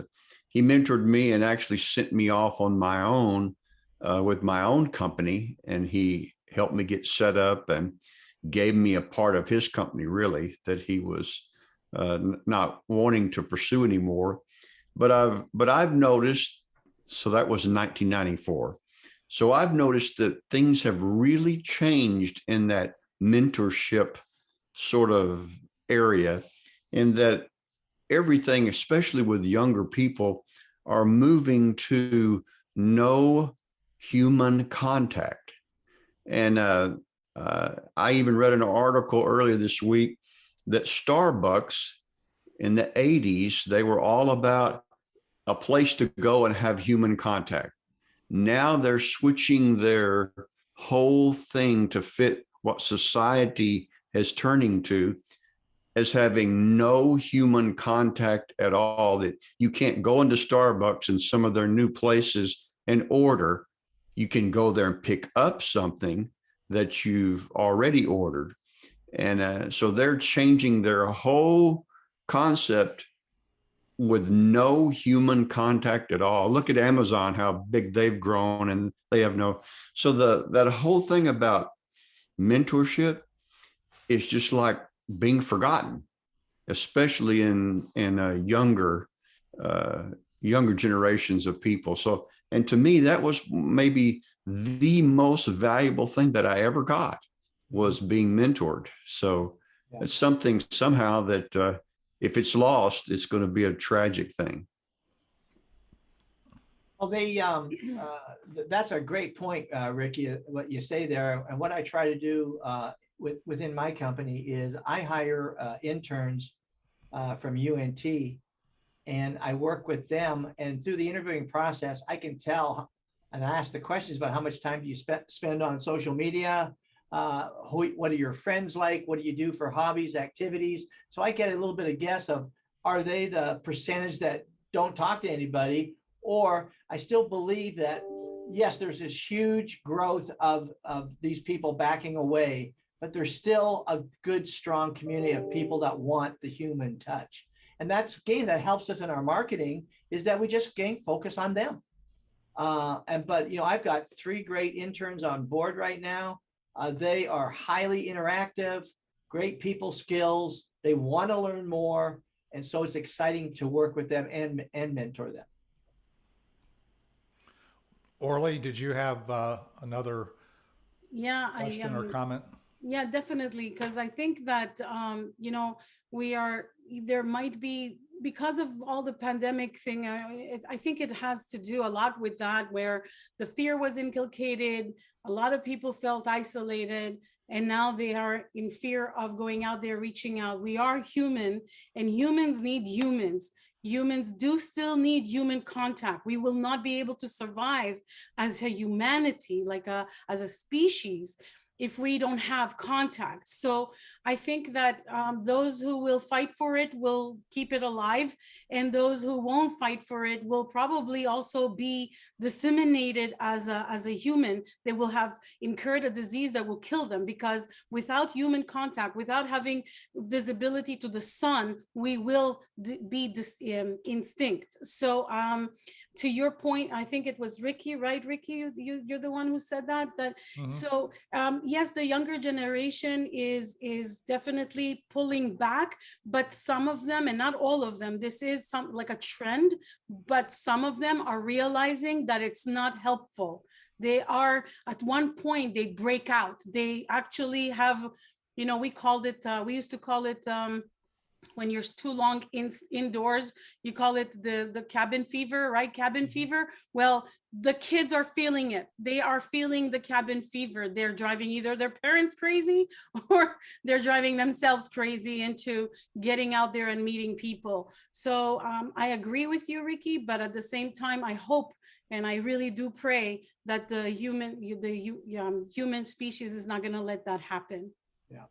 he mentored me and actually sent me off on my own with my own company, and he helped me get set up and gave me a part of his company, really, that he was not wanting to pursue anymore. But I've noticed, so that was in 1994. So I've noticed that things have really changed in that mentorship sort of area, in that everything, especially with younger people, are moving to no human contact. And I even read an article earlier this week that Starbucks in the 80s, they were all about a place to go and have human contact. Now they're switching their whole thing to fit what society is turning to, as having no human contact at all, that you can't go into Starbucks and some of their new places and order. You can go there and pick up something that you've already ordered. And so they're changing their whole concept with no human contact at all. Look at Amazon, how big they've grown, and they have no. So that whole thing about mentorship is just like being forgotten, especially in younger generations of people. So, and to me, that was maybe the most valuable thing that I ever got, was being mentored. So it's something somehow that if it's lost, it's going to be a tragic thing. Well, that's a great point, Ricky, what you say there. And what I try to do within my company is I hire interns from UNT, and I work with them. And through the interviewing process, I can tell, and I ask the questions about how much time do you spend on social media? What are your friends like? What do you do for hobbies, activities? So I get a little bit of guess of, are they the percentage that don't talk to anybody? Or I still believe that, yes, there's this huge growth of these people backing away, but there's still a good, strong community of people that want the human touch. And that's, again, that helps us in our marketing, is that we just focus on them. But I've got 3 great interns on board right now. They are highly interactive, great people skills. They want to learn more. And so it's exciting to work with them and mentor them. Orly, did you have another question or comment? Yeah, definitely. Because I think that, there might be, because of all the pandemic thing, I think it has to do a lot with that, where the fear was inculcated. A lot of people felt isolated, and now they are in fear of going out there, reaching out. We are human, and humans need humans. Humans do still need human contact. We will not be able to survive as a humanity, as a species, if we don't have contact. So I think that those who will fight for it will keep it alive, and those who won't fight for it will probably also be disseminated as a human. They will have incurred a disease that will kill them, because without human contact, without having visibility to the sun, we will be instinct. So to your point, I think it was Ricky, right? Ricky, you're the one who said that. So yes, the younger generation is definitely pulling back, but some of them, and not all of them, this is like a trend, but some of them are realizing that it's not helpful. They are, at one point, they break out. They actually have, we used to call it, when you're too long indoors, you call it the cabin fever, right? Cabin fever. Well, the kids are feeling it. They are feeling the cabin fever. They're driving either their parents crazy or they're driving themselves crazy into getting out there and meeting people. So I agree with you, Ricky, but at the same time, I hope and I really do pray that the human species is not going to let that happen. Yeah.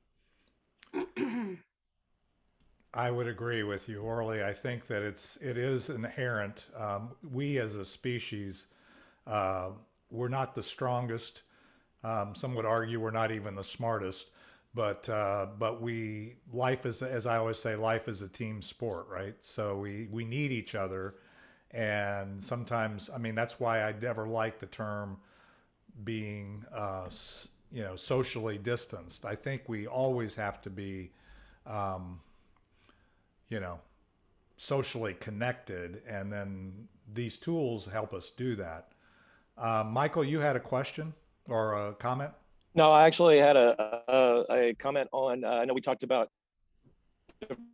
I would agree with you, Orly. I think that it is inherent. We as a species, we're not the strongest. Some would argue we're not even the smartest. But life is, as I always say, life is a team sport, right? So we need each other, and sometimes, I mean, that's why I never liked the term being, socially distanced. I think we always have to be, socially connected, and then these tools help us do that. Michael, you had a question or a comment? No, I actually had a comment on, I know we talked about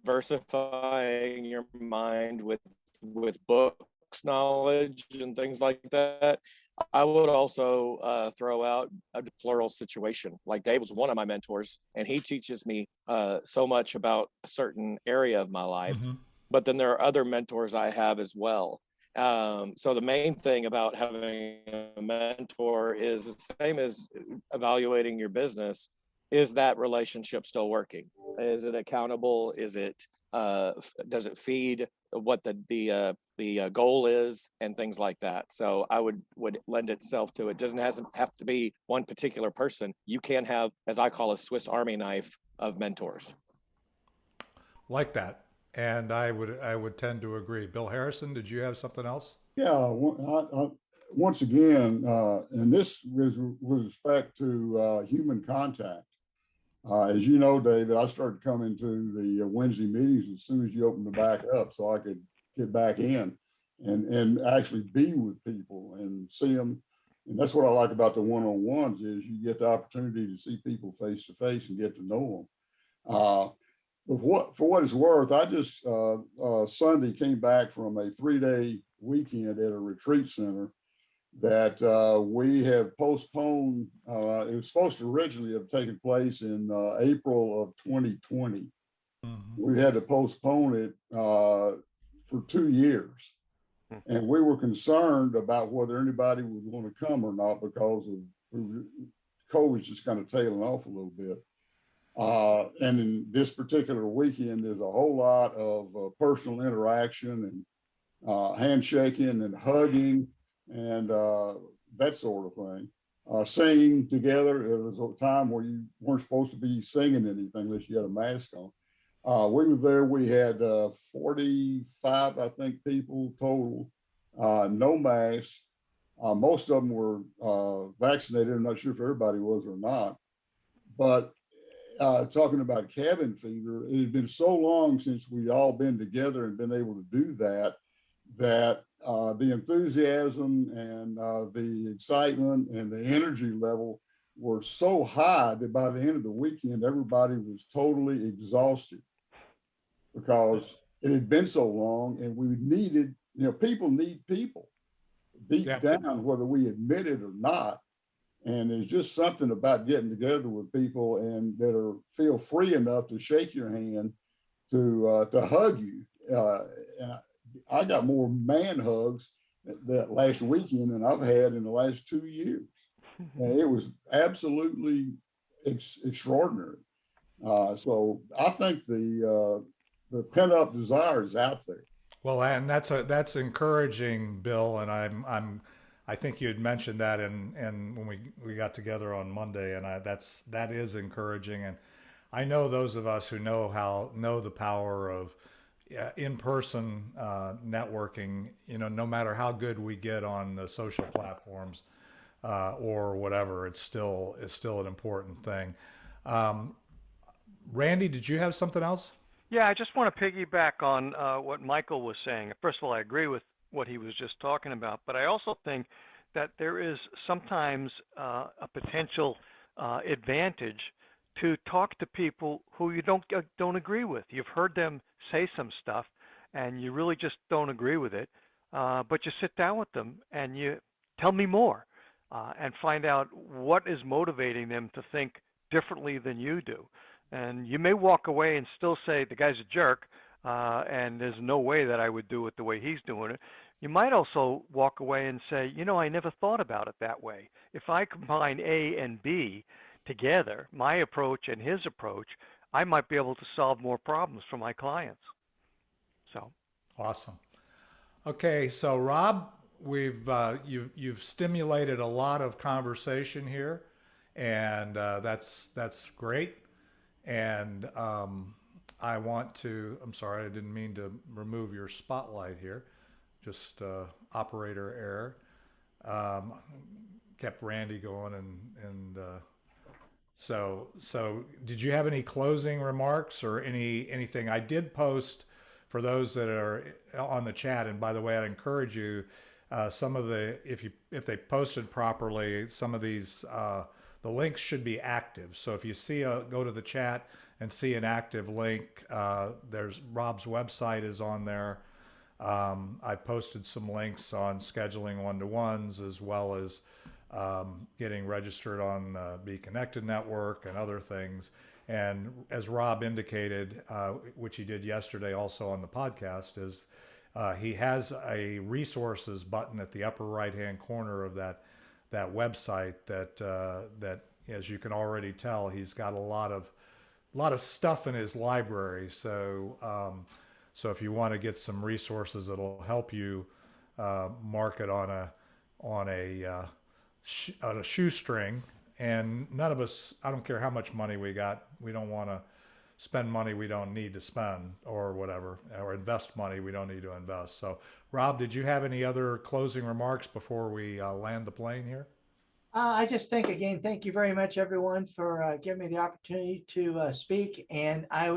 diversifying your mind with books knowledge and things like that. I would also throw out a plural situation. Like Dave was one of my mentors, and he teaches me so much about a certain area of my life. Mm-hmm. But then there are other mentors I have as well. So the main thing about having a mentor is the same as evaluating your business. Is that relationship still working? Is it accountable? Is it does it feed what the goal is, and things like that? So I would lend itself to it. Doesn't have to be one particular person. You can have, as I call, a Swiss Army knife of mentors. Like that. And I would tend to agree. Bill Harrison, did you have something else? Yeah, once again, and this with respect to human contact. As you know, David, I started coming to the Wednesday meetings as soon as you opened the back up, so I could get back in and actually be with people and see them. And that's what I like about the one-on-ones, is you get the opportunity to see people face to face and get to know them. But for what it's worth, I just Sunday came back from a 3-day weekend at a retreat center that we have postponed. It was supposed to originally have taken place in April of 2020. Mm-hmm. We had to postpone it for 2 years. Mm-hmm. And we were concerned about whether anybody would want to come or not, because of COVID's just kind of tailing off a little bit. And in this particular weekend, there's a whole lot of personal interaction and handshaking and hugging and that sort of thing. Singing together. It was a time where you weren't supposed to be singing anything unless you had a mask on. We were there. We had 45, I think, people total. No masks. Most of them were vaccinated. I'm not sure if everybody was or not. But talking about cabin fever, it had been so long since we all been together and been able to do that, the enthusiasm and the excitement and the energy level were so high that by the end of the weekend, everybody was totally exhausted, because it had been so long, and we needed, people need people deep down, whether we admit it or not. And there's just something about getting together with people and that feel free enough to shake your hand, to hug you. And I got more man hugs that last weekend than I've had in the last 2 years. And it was absolutely extraordinary. So I think the pent up desire is out there. Well, and that's encouraging, Bill. And I think you had mentioned that and when we got together on Monday, and that is encouraging. And I know those of us who know the power of in-person networking. No matter how good we get on the social platforms or whatever, it's still an important thing. Randy, did you have something else? Yeah, I just want to piggyback on what Michael was saying. First of all, I agree with what he was just talking about, but I also think that there is sometimes a potential advantage to talk to people who you don't agree with. You've heard them say some stuff, and you really just don't agree with it, but you sit down with them and you tell me more, and find out what is motivating them to think differently than you do. And you may walk away and still say the guy's a jerk, and there's no way that I would do it the way he's doing it. You might also walk away and say, I never thought about it that way. If I combine A and B together, my approach and his approach, I might be able to solve more problems for my clients. So awesome. Okay, so Rob, you've stimulated a lot of conversation here, and that's great. And I'm sorry, I didn't mean to remove your spotlight here, just operator error. Kept Randy going, and so did you have any closing remarks or anything? I did post for those that are on the chat, and by the way, I'd encourage you, some of if they posted properly, some of these the links should be active. So if you go to the chat and see an active link, there's Rob's website is on there. I posted some links on scheduling one-to-ones, as well as getting registered on Be Connected Network and other things. And as Rob indicated, which he did yesterday also on the podcast, is he has a resources button at the upper right-hand corner of that website that, as you can already tell, he's got a lot of stuff in his library. So if you want to get some resources that'll help you market on a shoestring, and none of us, I don't care how much money we got, we don't want to spend money we don't need to spend, or whatever, or invest money we don't need to invest. So Rob, did you have any other closing remarks before we land the plane here? I just think, again, thank you very much, everyone, for giving me the opportunity to speak. And I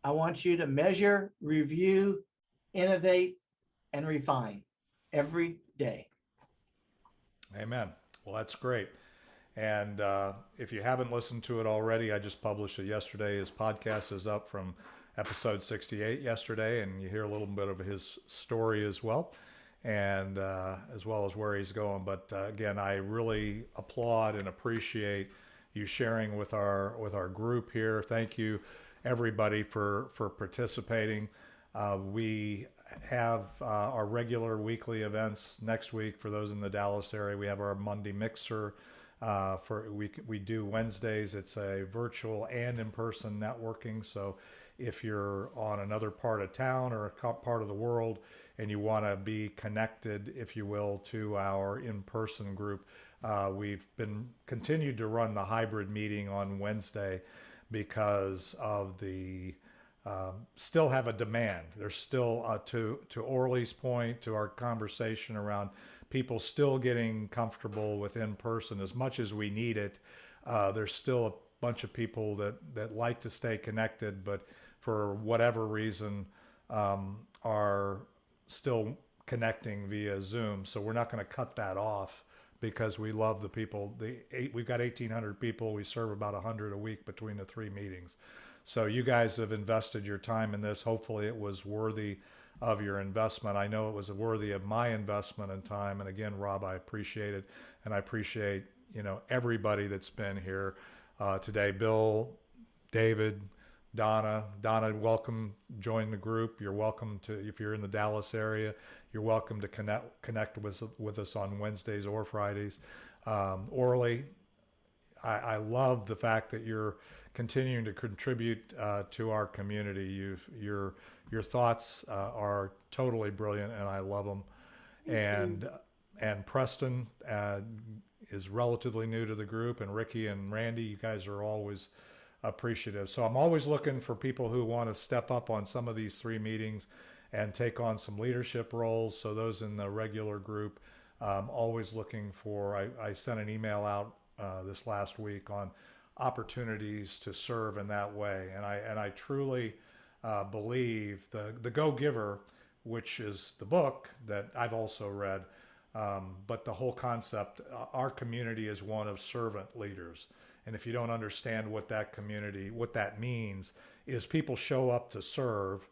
want you to measure, review, innovate, and refine every day. Amen. Well, that's great. And if you haven't listened to it already, I just published it yesterday. His podcast is up from episode 68 yesterday, and you hear a little bit of his story as well, and as well as where he's going. But again, I really applaud and appreciate you sharing with our group here. Thank you, everybody, for participating. We have our regular weekly events next week. For those in the Dallas area, we have our Monday Mixer. We do Wednesdays. It's a virtual and in-person networking. So if you're on another part of town or a part of the world and you want to be connected, if you will, to our in-person group, we've been continued to run the hybrid meeting on Wednesday because of the still have a demand. There's still, to Orly's point, to our conversation around people still getting comfortable with in-person as much as we need it. There's still a bunch of people that like to stay connected, but for whatever reason are still connecting via Zoom. So we're not going to cut that off because we love the people. We've got 1,800 people. We serve about 100 a week between the three meetings. So you guys have invested your time in this. Hopefully it was worthy of your investment. I know it was worthy of my investment and time. And again, Rob, I appreciate it. And I appreciate, everybody that's been here today. Bill, David, Donna, welcome, join the group. You're welcome to, if you're in the Dallas area, you're welcome to connect with us on Wednesdays or Fridays. Orly, I love the fact that you're continuing to contribute to our community. Your thoughts are totally brilliant, and I love them. And Preston is relatively new to the group, and Ricky and Randy, you guys are always appreciative. So I'm always looking for people who want to step up on some of these 3 meetings and take on some leadership roles. So those in the regular group, always looking for, I sent an email out this last week on opportunities to serve in that way. And I truly believe the Go Giver, which is the book that I've also read, but the whole concept, our community is one of servant leaders. And if you don't understand what that community, what that means, is people show up to serve,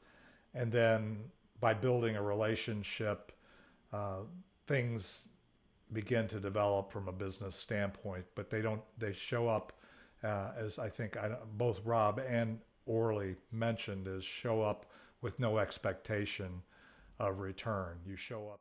and then by building a relationship, things begin to develop from a business standpoint. But they show up, as I think both Rob and Orly mentioned, is show up with no expectation of return. You show up